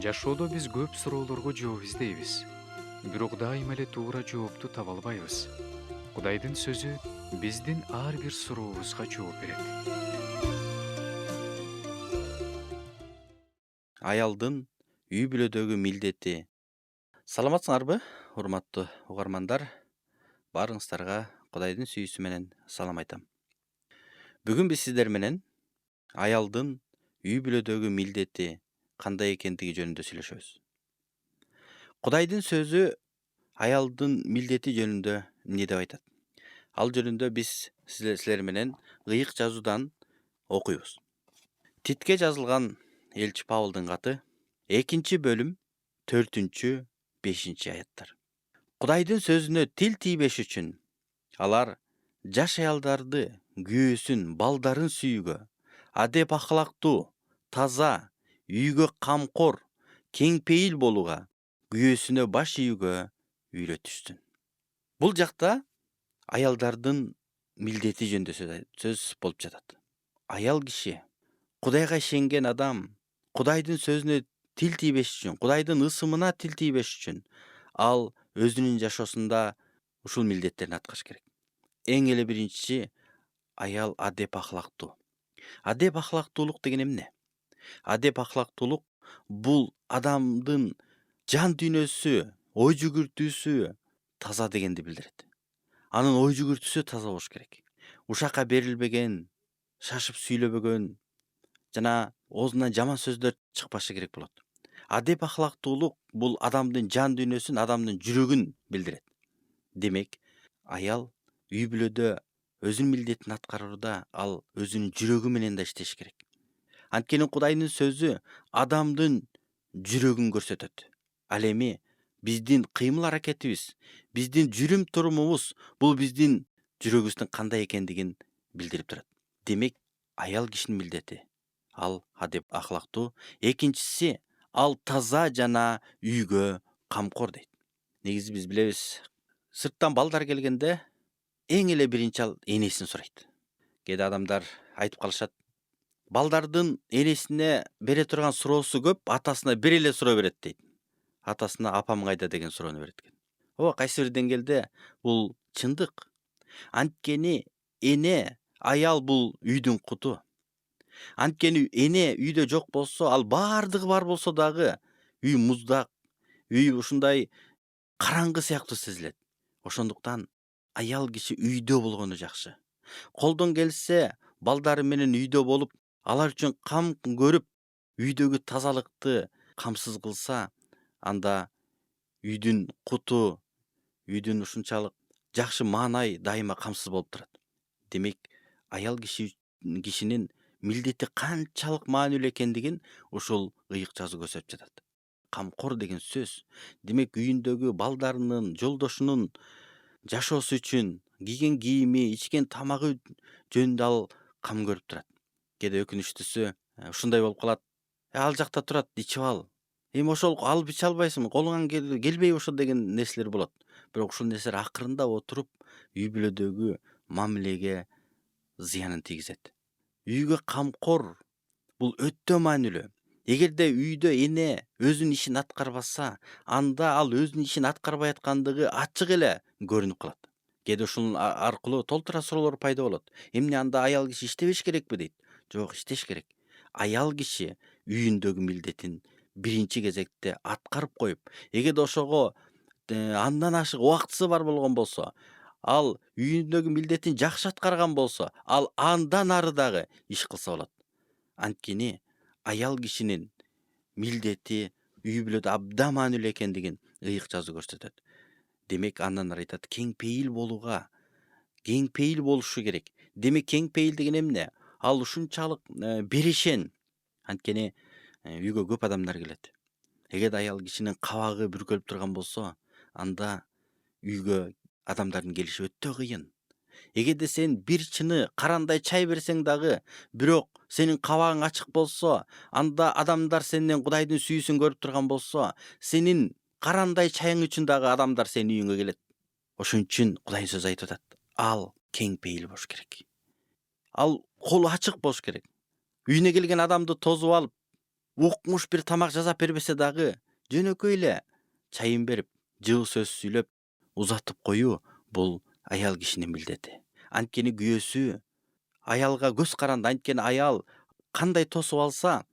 Жашоодо биз көп суроолорго жооп издейбиз. Бирок дайыма эле туура жоопту таба албайбыз. Кудайдын сөзү биздин ар бир сурообузга жооп берет. Аялдын үй бүлөдөгү милдети. Саламатсыңарбы, урматтуу угармандар? Баарыңыздарга Кудайдын сүйүүсү менен салам айтам. Бүгүн биз сиздер менен аялдын үй бүлөдөгү милдети кандай экендиги жөнүндө сүйлөшөбүз. Кудайдын сөзү аялдын милдети жөнүндө эмне деп айтат? Ал жөнүндө биз силер менен ыйык жазуудан окуйбуз. Титке жазылган элчи Павлдын каты 2-бөлүм 4-5 аяттар. Кудайдын сөзүнө тил тийбеш үчүн алар жаш аялдарды күйөөсүн, балдарын сүйүүгө, адеп ахлактуу, таза, үйгө камкор, кең пейил болууга, күйөөсүнө баш ийүүгө үйрөтүшсүн. Бул жакта аялдардын милдети жөнүндө сөз болуп жатат. Аял киши, Кудайга ишенген адам, Кудайдын сөзүнө тил тийбеш үчүн, Кудайдын ысымына тил тийбеш үчүн ал өзүнүн жашоосунда ушул милдеттерин аткарыш керек. Эң эле биринчиси аял адеп ахлактуу. Адеп ахлактуулук деген эмне? Адеп ахлактуулук бул адамдын жан дүйнөсү, ой жүгүртүүсү таза дегенди билдирет. Анын ой жүгүртүүсү таза болуш керек. Ушакка берилбеген, шашып сүйлөбөгөн жана оозунан жаман сөздөр чыкпашы керек болот. Адеп ахлактуулук бул адамдын жан дүйнөсүн, адамдын жүрөгүн билдирет. Демек, аял үй бүлөдө өзүнүн милдетин аткарууда ал өзүнүн жүрөгү менен да иштеш керек. Анткени Кудайдын сөзү адамдын жүрөгүн көрсөтөт. Ал эми биздин кыймыл аракетибиз, биздин жүрүм турумубуз бул биздин жүрөгүбүздүн кандай экендигин билдирип турат. Демек, аял кишинин милдети ал адеп ахлактуу, экинчиси ал таза жана үйгө камкор дейт. Негизи биз билебиз, сырттан балдар келгенде эң эле биринчи ал энесин сурайт. Кээде адамдар айтып калышат, балдардын энесине бере турган суроосу көп, атасына бир эле суроо берет дейт. Атасына апам кайда деген суроону берет экен. Кайсы бир деңгээлде бул чындык. Анткени эне, аял бул үйдүн куту. Анткени эне үйдө жок болсо, ал баардыгы бар болсо дагы үй муздак, үй ушундай караңгы сыяктуу сезилет. Ошондуктан аял киши үйдө болгону жакшы. Колдон келсе, балдары менен үйдө болуп, алар үчүн кам көрүп, үйдөгү тазалыкты камсыз кылса, анда үйдүн куту, үйдүн ушунчалык жакшы маанай дайыма камсыз болуп турат. Демек, аял кишинин милдети канчалык маанилүү экендигин ушул ыйык жазуу көрсөтүп жатат. Камкор деген сөз, демек үйүндөгү балдарынын, жолдошунун жашоосу үчүн кийген кийими, ичкен тамагы жөнүндө ал кам көрүп турат. Кээде өкүнүчтүүсү ушундай болуп калат. Ал жакта турат, ичип ал. Эми ошол алып иче албайсыңбы, колуңан келбейби ошо деген нерселер болот. Бирок ушул нерселер акырында отуруп үй бүлөдөгү мамилеге зыянын тийгизет. Үйгө камкор бул өтө маанилүү. Эгерде үйдө эне өзүнүн ишин аткарбаса, анда ал өзүнүн ишин аткарбай аткандыгы ачык эле көрүнүп калат. Кээде ушул аркылуу толтура суроолор пайда болот. Эмне анда аял киши иштебеш керекпи дейт. Жок, иштеш керек. Аял киши үйүндөгү милдетин биринчи кезекте аткарып коюп, эгерде ошого андан ашык убактысы бар болгон болсо, ал үйүндөгү милдетин жакшы аткарган болсо, ал андан ары дагы иш кылса болот. Анткени аял кишинин милдети үй бүлөдө абдан маанилүү экендигин ыйык жазуу көрсөтөт. Демек, андан ары айтат, кең пейил болууга, кең пейил болушу керек. Демек, кең пейил деген эмне? Ал ушунчалык беришен. Анткени үйгө көп адамдар келет. Эгерде аял кишинин кабагы бүркөлүп турган болсо, анда үйгө адамдардын келиши өтө кыйын. Эгерде сен бир чыны карандай чай берсең дагы, бирок сенин кабагың ачык болсо, анда адамдар сенден Кудайдын сүйүүсүн көрүп турган болсо, сенин карандай чайың үчүн дагы адамдар сенин үйүңө келет. Ошон үчүн Кудайдын сөзү айтып атат. Ал кең пейил болуш керек. Ал колу ачык болуш керек. Үйүнө келген адамды тосуп алып, укмуш бир тамак жасап бербесе дагы жөнөкөй эле чайын берип, жылы сөз сүйлөп, узатып коюу бул аял кишинин милдети. Анткени күйөөсү аялга көз каранды. Анткени аял кандай тосуп алса,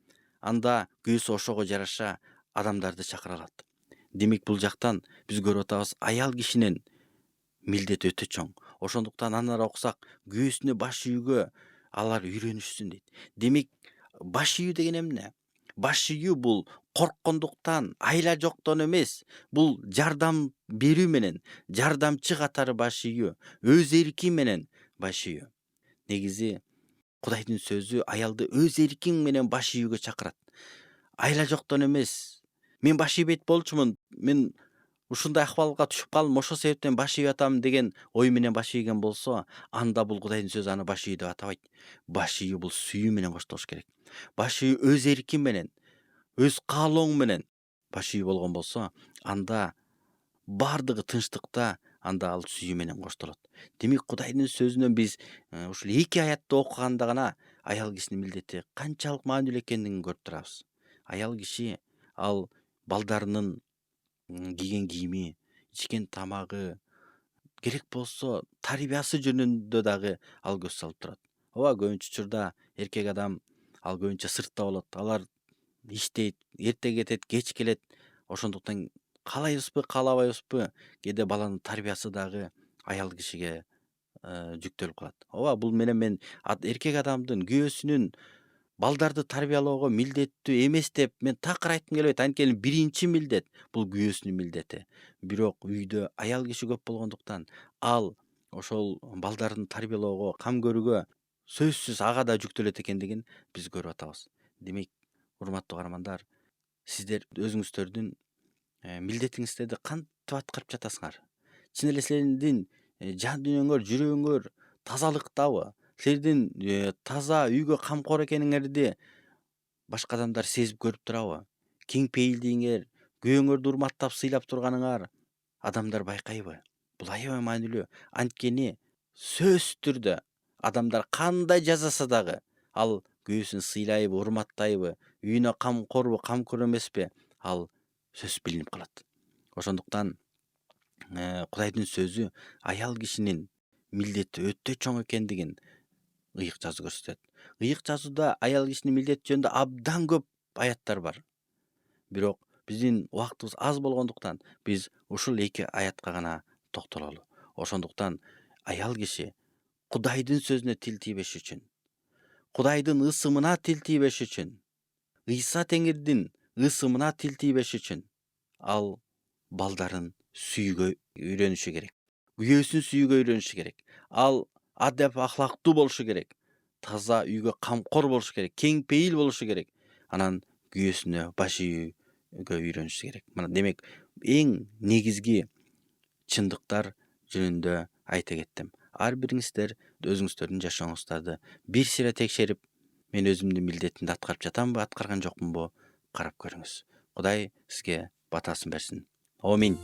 анда күйөөсү ошого жараша адамдарды чакыра алат. Демек бул жактан биз көрүп атабыз, аял кишинин милдети өтө чоң. Ошондуктан анара окусак, күйөөсүнө баш ийүүгө алар үйрөнүшсүн дейт. Демек баш ийүү деген эмне? Баш ийүү бул корккондуктан, айла жоктон эмес, бул жардам берүү менен, жардамчы катары баш ийүү, өз эрки менен баш ийүү. Негизи Кудайдын сөзү аялды өз эркиң менен баш ийүүгө чакырат. Айла жоктон эмес. Мен баш ийбейт болчумун, мен ушундай акыбалга түшүп калдым, ошол себептен баш ийип атам деген ой менен баш ийген болсо, анда бул Кудайдын сөзү аны баш ийүү деп атабайт. Баш ийүү бул сүйүү менен коштолуш керек. Баш ийүү өз эрки менен, өз каалооң менен баш ийүү болгон болсо, анда бардыгы тынчтыкта, анда ал сүйүү менен коштолот. Демек Кудайдын сөзүнөн биз ушул 2 аятты окуганда гана аял кишинин милдети канчалык маанилүү экендигин көрүп турабыз. Аял киши ал балдарынын кийген кийими, ичкен тамагы, керек болсо тарбиясы жөнүндө дагы ал көз салып турат. Ооба, көбүнчө учурда эркек адам ал көбүнчө сыртта болот. Алар иштейт, эрте кетет, кеч келет. Ошондуктан каалайбызбы, каалабайбызбы, кээде баланын тарбиясы дагы аял кишиге жүктөлүп калат. Ооба, бул менен мен эркек адамдын күйөөсүнүн балдарды тарбиялоого милдеттүү эмес деп мен такыр айткым келбейт. Анткени биринчи милдет бул күйөөсүнүн милдети. Бирок үйдө аял киши көп болгондуктан ал ошол балдарын тарбиялоого, кам көрүүгө сөзсүз ага да жүктөлөт экендигин биз көрүп атабыз. Демек, урматтуу каармандар, сиздер өзүңүздөрдүн милдетиңиздерди кантип аткарып жатасыңар? Чын эле силердин жан дүйнөңөр, жүрөгүңөр тазалыктабы? Силердин таза үйгө камкор экениңерди башка адамдар сезип көрүп турабы? Кең пейилдигиңер, күйөөңөрдү урматтап, сыйлап турганыңар адамдар байкайбы? Бул аябай маанилүү. Анткени сөзсүз түрдө адамдар кандай жасаса дагы ал күйөөсүн сыйлайбы, урматтайбы, үйүнө камкорбу, камкор эмеспи, ал сөзсүз билинип калат. Ошондуктан Кудайдын сөзү аял кишинин милдети өтө чоң экендигин ыйык жазуу көрсөтөт. Ыйык жазууда аял кишинин милдети жөнүндө абдан көп аяттар бар. Бирок биздин убактыбыз аз болгондуктан биз ушул 2 аятка гана токтололу. Ошондуктан аял киши Кудайдын сөзүнө тил тийбеш үчүн, Кудайдын ысымына тил тийбеш үчүн, Ыйса Теңирдин ысымына тил тийбеш үчүн ал балдарын сүйүүгө үйрөнүшү керек. Күйөөсүн сүйүүгө үйрөнүшү керек. Ал адеп ахлактуу болушу керек. Таза үйгө камкор болушу керек. Кең пейил болушу керек. Анан күйөөсүнө баш ийүүгө үйрөнүшү керек. Мына демек эң негизги чындыктар жөнүндө айта кеттим. Ар бириңиздер өзүңүздөрдүн жашооңуздарды бир сыйра текшерип, мен өзүмдүн милдетимди аткарып жатамбы, аткарган жокмунбу, карап көрүңүз. Кудай сизге батасын берсин. Амин.